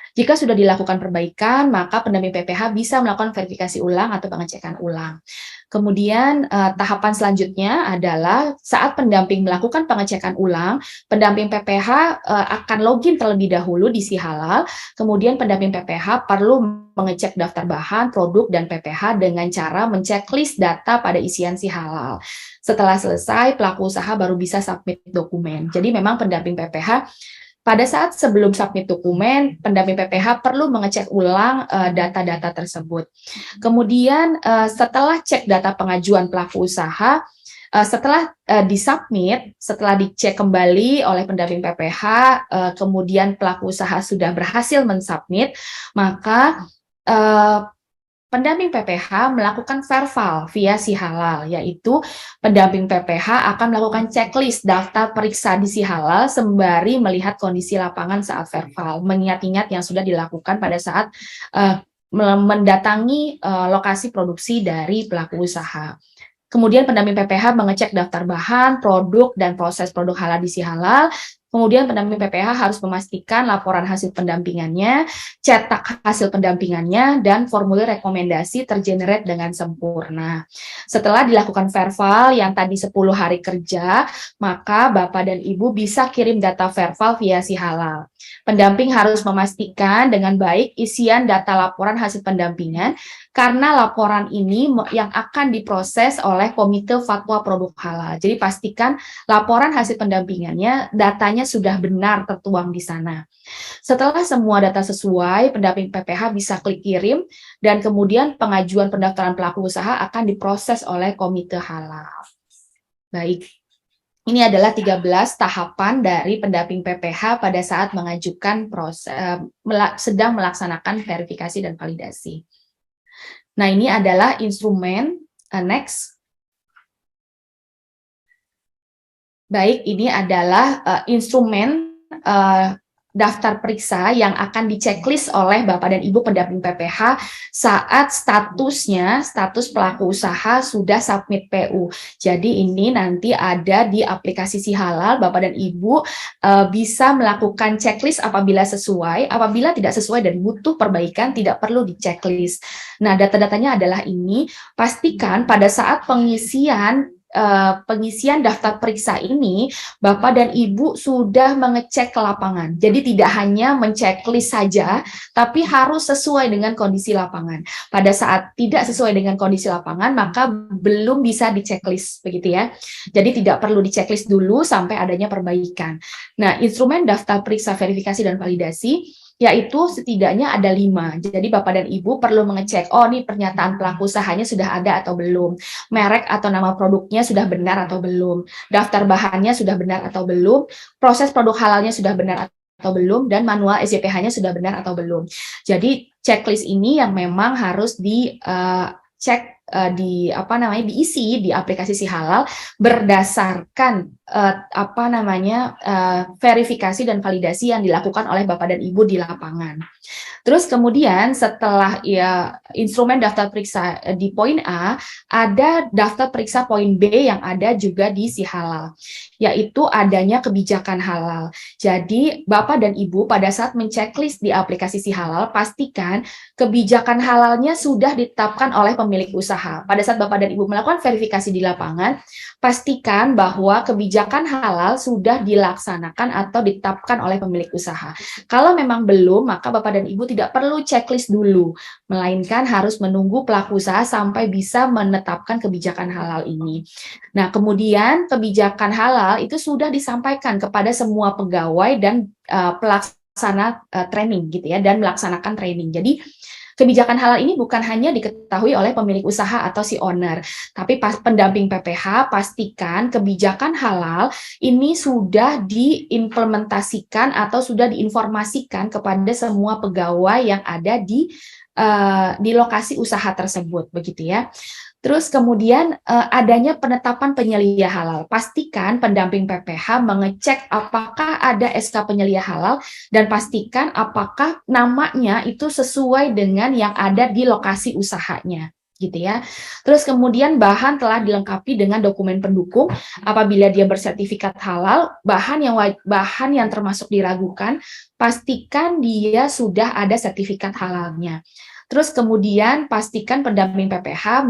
Jika sudah dilakukan perbaikan, maka pendamping PPH bisa melakukan verifikasi ulang atau pengecekan ulang. Kemudian tahapan selanjutnya adalah saat pendamping melakukan pengecekan ulang, pendamping PPH akan login terlebih dahulu di si halal, kemudian pendamping PPH perlu mengecek daftar bahan, produk, dan PPH dengan cara menceklis data pada isian si halal. Setelah selesai, pelaku usaha baru bisa submit dokumen. Jadi memang pendamping PPH pada saat sebelum submit dokumen, pendamping PPH perlu mengecek ulang data-data tersebut. Kemudian setelah cek data pengajuan pelaku usaha, setelah disubmit, setelah dicek kembali oleh pendamping PPH, kemudian pelaku usaha sudah berhasil mensubmit, maka pendamping PPH melakukan verval via si halal, yaitu pendamping PPH akan melakukan checklist daftar periksa di si halal sembari melihat kondisi lapangan saat verval, mengingat-ingat yang sudah dilakukan pada saat mendatangi lokasi produksi dari pelaku usaha. Kemudian pendamping PPH mengecek daftar bahan, produk, dan proses produk halal di si halal. Kemudian pendamping PPH harus memastikan laporan hasil pendampingannya, cetak hasil pendampingannya, dan formulir rekomendasi tergenerate dengan sempurna. Setelah dilakukan verval yang tadi 10 hari kerja, maka Bapak dan Ibu bisa kirim data verval via si halal. Pendamping harus memastikan dengan baik isian data laporan hasil pendampingan, karena laporan ini yang akan diproses oleh Komite Fatwa Produk Halal. Jadi pastikan laporan hasil pendampingannya, datanya sudah benar tertuang di sana. Setelah semua data sesuai, pendamping PPH bisa klik kirim, dan kemudian pengajuan pendaftaran pelaku usaha akan diproses oleh Komite Halal. Baik, ini adalah 13 tahapan dari pendamping PPH pada saat mengajukan sedang melaksanakan verifikasi dan validasi. Nah, ini adalah instrumen, next. Baik, ini adalah instrumen daftar periksa yang akan diceklis oleh Bapak dan Ibu pendamping PPH saat status pelaku usaha sudah submit PU. Jadi ini nanti ada di aplikasi si halal, Bapak dan Ibu bisa melakukan checklist apabila sesuai, apabila tidak sesuai dan butuh perbaikan tidak perlu diceklis. Nah, data-datanya adalah ini, pastikan pada saat pengisian daftar periksa ini, Bapak dan Ibu sudah mengecek ke lapangan. Jadi tidak hanya menceklis saja, tapi harus sesuai dengan kondisi lapangan. Pada saat tidak sesuai dengan kondisi lapangan, maka belum bisa diceklis, begitu ya. Jadi tidak perlu diceklis dulu sampai adanya perbaikan. Nah, instrumen daftar periksa verifikasi dan validasi yaitu setidaknya ada 5. Jadi Bapak dan Ibu perlu mengecek, oh ini pernyataan pelaku usahanya sudah ada atau belum, merek atau nama produknya sudah benar atau belum, daftar bahannya sudah benar atau belum, proses produk halalnya sudah benar atau belum, dan manual SJPH-nya sudah benar atau belum. Jadi checklist ini yang memang harus dicek diisi di aplikasi si halal berdasarkan verifikasi dan validasi yang dilakukan oleh Bapak dan Ibu di lapangan. Terus kemudian setelah instrumen daftar periksa di poin A, ada daftar periksa poin B yang ada juga di si halal, yaitu adanya kebijakan halal. Jadi Bapak dan Ibu pada saat menceklis di aplikasi si halal, pastikan kebijakan halalnya sudah ditetapkan oleh pemilik usaha. Pada saat Bapak dan Ibu melakukan verifikasi di lapangan, pastikan bahwa kebijakan halal sudah dilaksanakan atau ditetapkan oleh pemilik usaha. Kalau memang belum, maka Bapak dan Ibu tidak perlu checklist dulu, melainkan harus menunggu pelaku usaha sampai bisa menetapkan kebijakan halal ini. Nah, kemudian kebijakan halal itu sudah disampaikan kepada semua pegawai dan pelaksana training gitu ya, dan melaksanakan training. Jadi kebijakan halal ini bukan hanya diketahui oleh pemilik usaha atau si owner, tapi pendamping PPH pastikan kebijakan halal ini sudah diimplementasikan atau sudah diinformasikan kepada semua pegawai yang ada di lokasi usaha tersebut, begitu ya. Terus kemudian adanya penetapan penyelia halal. Pastikan pendamping PPH mengecek apakah ada SK penyelia halal dan pastikan apakah namanya itu sesuai dengan yang ada di lokasi usahanya, gitu ya. Terus kemudian bahan telah dilengkapi dengan dokumen pendukung. Apabila dia bersertifikat halal, bahan yang termasuk diragukan, pastikan dia sudah ada sertifikat halalnya. Terus kemudian pastikan pendamping PPH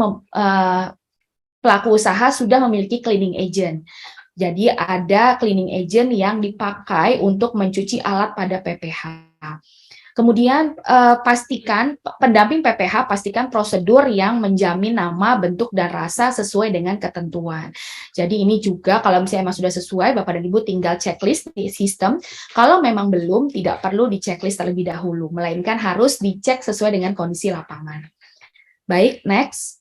pelaku usaha sudah memiliki cleaning agent. Jadi ada cleaning agent yang dipakai untuk mencuci alat pada PPH. Kemudian pastikan pendamping PPH pastikan prosedur yang menjamin nama, bentuk, dan rasa sesuai dengan ketentuan. Jadi ini juga kalau misalnya memang sudah sesuai, Bapak dan Ibu tinggal checklist di sistem. Kalau memang belum, tidak perlu di checklist terlebih dahulu, melainkan harus dicek sesuai dengan kondisi lapangan. Baik, next.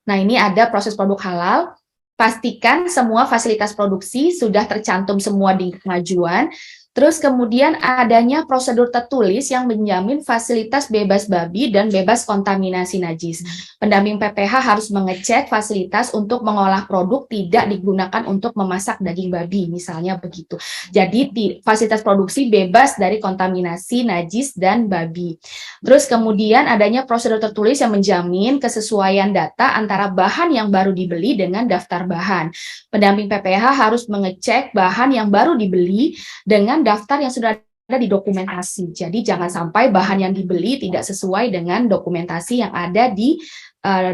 Nah, ini ada proses produk halal. Pastikan semua fasilitas produksi sudah tercantum semua di pengajuan. Terus kemudian adanya prosedur tertulis yang menjamin fasilitas bebas babi dan bebas kontaminasi najis. Pendamping PPH harus mengecek fasilitas untuk mengolah produk tidak digunakan untuk memasak daging babi, misalnya begitu. Jadi fasilitas produksi bebas dari kontaminasi najis dan babi. Terus kemudian adanya prosedur tertulis yang menjamin kesesuaian data antara bahan yang baru dibeli dengan daftar bahan. Pendamping PPH harus mengecek bahan yang baru dibeli dengan daftar yang sudah ada di dokumentasi. Jadi jangan sampai bahan yang dibeli tidak sesuai dengan dokumentasi yang ada di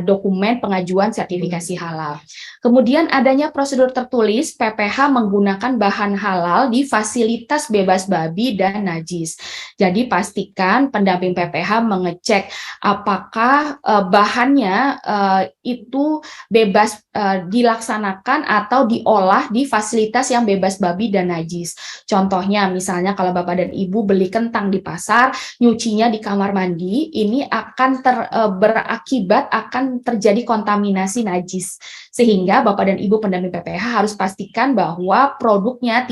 dokumen pengajuan sertifikasi halal. Kemudian adanya prosedur tertulis PPH menggunakan bahan halal di fasilitas bebas babi dan najis. Jadi pastikan pendamping PPH mengecek apakah bahannya itu bebas dilaksanakan atau diolah di fasilitas yang bebas babi dan najis. Contohnya misalnya kalau Bapak dan Ibu beli kentang di pasar, nyucinya di kamar mandi, ini akan berakibat akan terjadi kontaminasi najis. Sehingga Bapak dan Ibu pendamping PPH harus pastikan bahwa produknya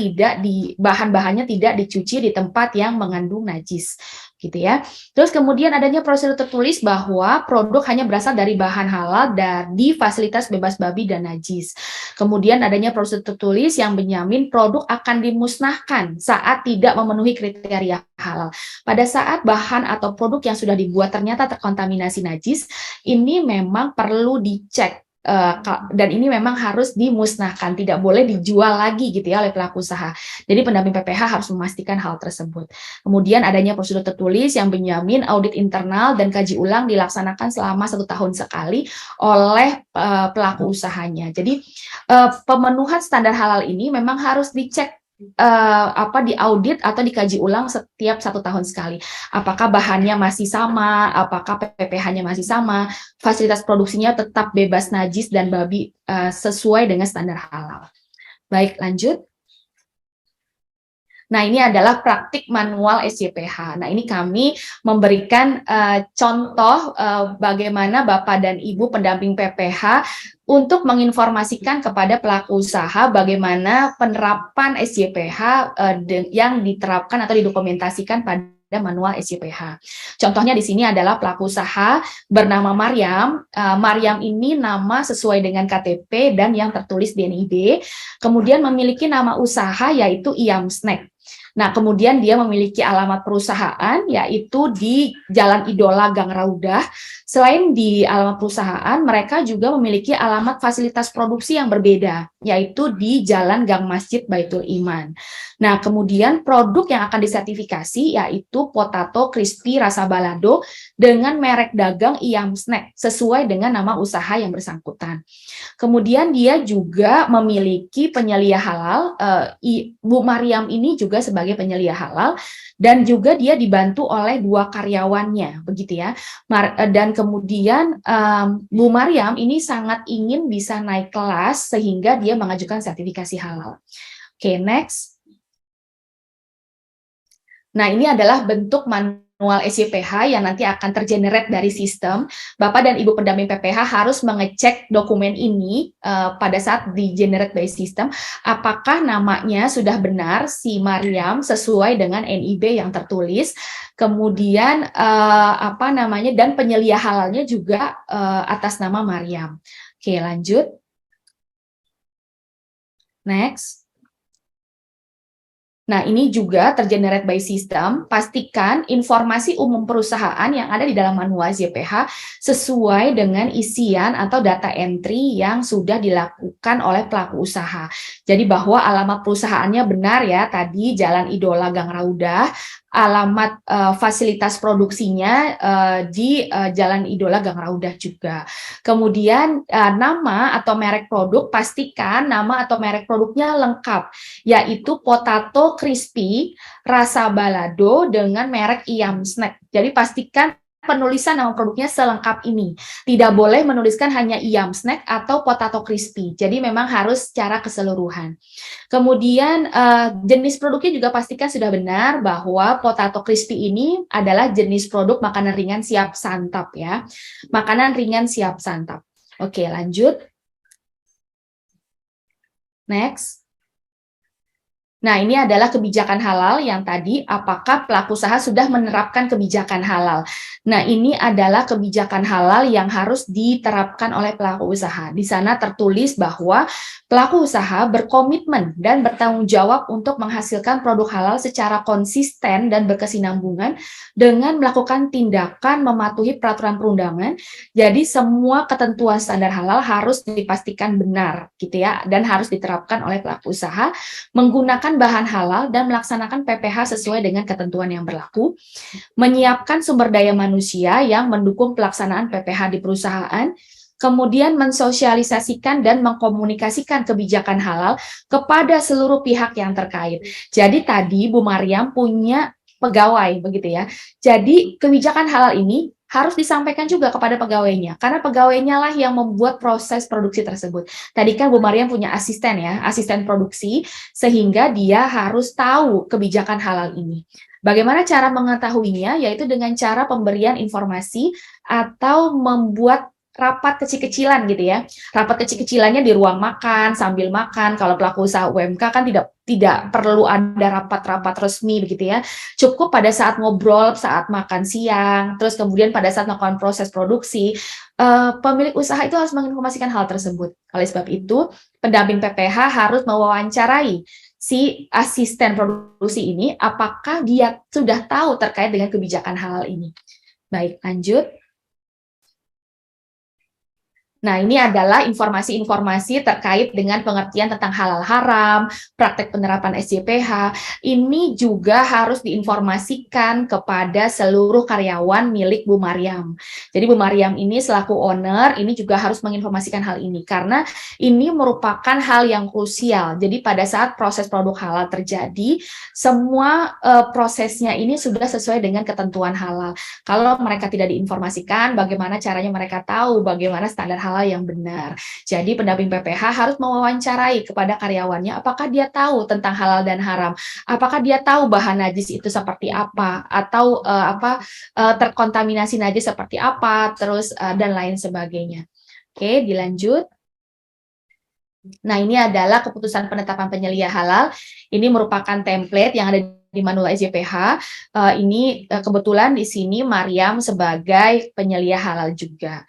bahan-bahannya tidak dicuci di tempat yang mengandung najis, gitu ya. Terus kemudian adanya prosedur tertulis bahwa produk hanya berasal dari bahan halal di fasilitas bebas babi dan najis. Kemudian adanya prosedur tertulis yang menjamin produk akan dimusnahkan saat tidak memenuhi kriteria halal. Pada saat bahan atau produk yang sudah dibuat ternyata terkontaminasi najis, ini memang perlu dicek. Dan ini memang harus dimusnahkan, tidak boleh dijual lagi gitu ya oleh pelaku usaha. Jadi pendamping PPH harus memastikan hal tersebut. Kemudian adanya prosedur tertulis yang menjamin audit internal dan kaji ulang dilaksanakan selama 1 tahun sekali oleh pelaku usahanya. Jadi pemenuhan standar halal ini memang harus dicek diaudit atau dikaji ulang setiap 1 tahun sekali. Apakah bahannya masih sama, apakah PPH-nya masih sama, fasilitas produksinya tetap bebas najis dan babi sesuai dengan standar halal. Baik, lanjut. Nah, ini adalah praktik manual SJPH. Nah, ini kami memberikan contoh bagaimana Bapak dan Ibu pendamping PPH untuk menginformasikan kepada pelaku usaha bagaimana penerapan SJPH yang diterapkan atau didokumentasikan pada manual SJPH. Contohnya di sini adalah pelaku usaha bernama Maryam. Maryam ini nama sesuai dengan KTP dan yang tertulis di NIB. Kemudian memiliki nama usaha yaitu Iam Snack. Nah, kemudian dia memiliki alamat perusahaan yaitu di Jalan Idola Gang Raudah. Selain di alamat perusahaan, mereka juga memiliki alamat fasilitas produksi yang berbeda, yaitu di Jalan Gang Masjid Baitul Iman. Nah, kemudian produk yang akan disertifikasi yaitu potato crispy rasa balado dengan merek dagang Iam Snack sesuai dengan nama usaha yang bersangkutan. Kemudian dia juga memiliki penyelia halal. Bu Maryam ini juga sebagai penyelia halal dan juga dia dibantu oleh 2 karyawannya, begitu ya. Dan kemudian Bu Maryam ini sangat ingin bisa naik kelas sehingga dia mengajukan sertifikasi halal. Oke, next. Nah, ini adalah bentuk manual SJPH yang nanti akan tergenerate dari sistem. Bapak dan Ibu pendamping PPH harus mengecek dokumen ini pada saat di-generate by system, apakah namanya sudah benar si Maryam sesuai dengan NIB yang tertulis, kemudian dan penyelia halalnya juga atas nama Maryam. Oke, lanjut. Next. Nah, ini juga tergenerate by system. Pastikan informasi umum perusahaan yang ada di dalam manual SJPH sesuai dengan isian atau data entry yang sudah dilakukan oleh pelaku usaha. Jadi bahwa alamat perusahaannya benar ya, tadi Jalan Idola Gang Raudah, alamat fasilitas produksinya di Jalan Idola Gang Raudah juga. Kemudian nama atau merek produk, pastikan nama atau merek produknya lengkap, yaitu potato crispy rasa balado dengan merek Iam Snack. Jadi pastikan penulisan nama produknya selengkap ini. Tidak boleh menuliskan hanya Iam Snack atau potato crispy. Jadi memang harus secara keseluruhan. Kemudian jenis produknya juga pastikan sudah benar bahwa potato crispy ini adalah jenis produk makanan ringan siap santap ya. Makanan ringan siap santap. Oke, lanjut. Next. Nah, ini adalah kebijakan halal yang tadi, apakah pelaku usaha sudah menerapkan kebijakan halal. Nah, ini adalah kebijakan halal yang harus diterapkan oleh pelaku usaha. Di sana tertulis bahwa pelaku usaha berkomitmen dan bertanggung jawab untuk menghasilkan produk halal secara konsisten dan berkesinambungan dengan melakukan tindakan mematuhi peraturan perundangan. Jadi, semua ketentuan standar halal harus dipastikan benar, gitu ya, dan harus diterapkan oleh pelaku usaha menggunakan bahan halal dan melaksanakan PPH sesuai dengan ketentuan yang berlaku, menyiapkan sumber daya manusia yang mendukung pelaksanaan PPH di perusahaan, kemudian mensosialisasikan dan mengkomunikasikan kebijakan halal kepada seluruh pihak yang terkait. Jadi tadi Bu Maryam punya pegawai, begitu ya. Jadi kebijakan halal ini harus disampaikan juga kepada pegawainya, karena pegawainya lah yang membuat proses produksi tersebut. Tadi kan Bu Maryam punya asisten ya, asisten produksi, sehingga dia harus tahu kebijakan halal ini. Bagaimana cara mengetahuinya? Yaitu dengan cara pemberian informasi atau membuat rapat kecil-kecilan gitu ya. Rapat kecil-kecilannya di ruang makan, sambil makan. Kalau pelaku usaha UMK kan tidak perlu ada rapat-rapat resmi begitu ya. Cukup pada saat ngobrol, saat makan siang, terus kemudian pada saat melakukan proses produksi, pemilik usaha itu harus menginformasikan hal tersebut. Oleh sebab itu, pendamping PPH harus mewawancarai si asisten produksi ini apakah dia sudah tahu terkait dengan kebijakan halal ini. Baik, lanjut. Nah, ini adalah informasi-informasi terkait dengan pengertian tentang halal haram, praktek penerapan SJPH. Ini juga harus diinformasikan kepada seluruh karyawan milik Bu Maryam. Jadi Bu Maryam ini selaku owner, ini juga harus menginformasikan hal ini, karena ini merupakan hal yang krusial. Jadi pada saat proses produk halal terjadi, semua prosesnya ini sudah sesuai dengan ketentuan halal. Kalau mereka tidak diinformasikan, bagaimana caranya mereka tahu bagaimana standar halal yang benar. Jadi pendamping PPH harus mewawancarai kepada karyawannya apakah dia tahu tentang halal dan haram, apakah dia tahu bahan najis itu seperti apa, atau terkontaminasi najis seperti apa, terus dan lain sebagainya. Oke, dilanjut. Nah, ini adalah keputusan penetapan penyelia halal. Ini merupakan template yang ada di manual SJPH. Ini kebetulan di sini Mariam sebagai penyelia halal juga.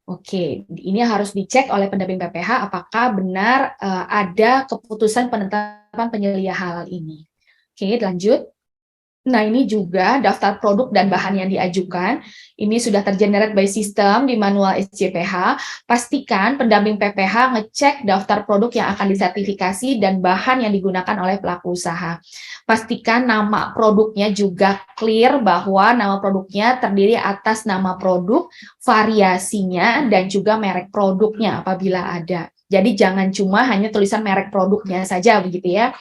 Oke, ini harus dicek oleh pendamping PPH apakah benar ada keputusan penetapan penyelia halal ini. Oke, lanjut. Nah, ini juga daftar produk dan bahan yang diajukan. Ini sudah tergenerate by system di manual SJPH. Pastikan pendamping PPH ngecek daftar produk yang akan disertifikasi dan bahan yang digunakan oleh pelaku usaha. Pastikan nama produknya juga clear bahwa nama produknya terdiri atas nama produk, variasinya, dan juga merek produknya apabila ada. Jadi jangan cuma hanya tulisan merek produknya saja begitu ya.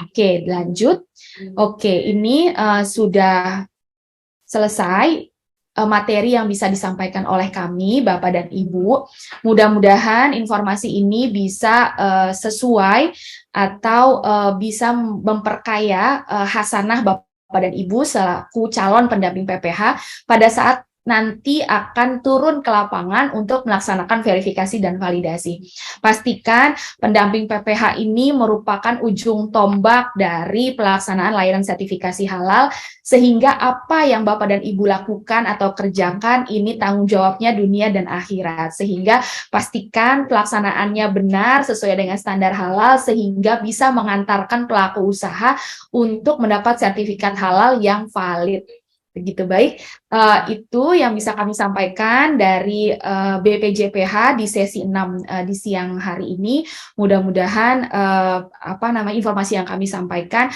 Oke, lanjut. Oke, ini sudah selesai materi yang bisa disampaikan oleh kami, Bapak dan Ibu. Mudah-mudahan informasi ini bisa sesuai atau bisa memperkaya hasanah Bapak dan Ibu selaku calon pendamping PPH pada saat nanti akan turun ke lapangan untuk melaksanakan verifikasi dan validasi. Pastikan pendamping PPH ini merupakan ujung tombak dari pelaksanaan layanan sertifikasi halal, sehingga apa yang Bapak dan Ibu lakukan atau kerjakan ini tanggung jawabnya dunia dan akhirat. Sehingga pastikan pelaksanaannya benar sesuai dengan standar halal sehingga bisa mengantarkan pelaku usaha untuk mendapat sertifikat halal yang valid. Begitu baik, itu yang bisa kami sampaikan dari BPJPH di sesi 6 di siang hari ini. Mudah-mudahan informasi yang kami sampaikan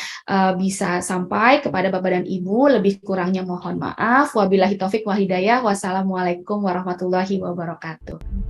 bisa sampai kepada Bapak dan Ibu. Lebih kurangnya mohon maaf. Wabillahi taufik wal hidayah. Wassalamualaikum warahmatullahi wabarakatuh.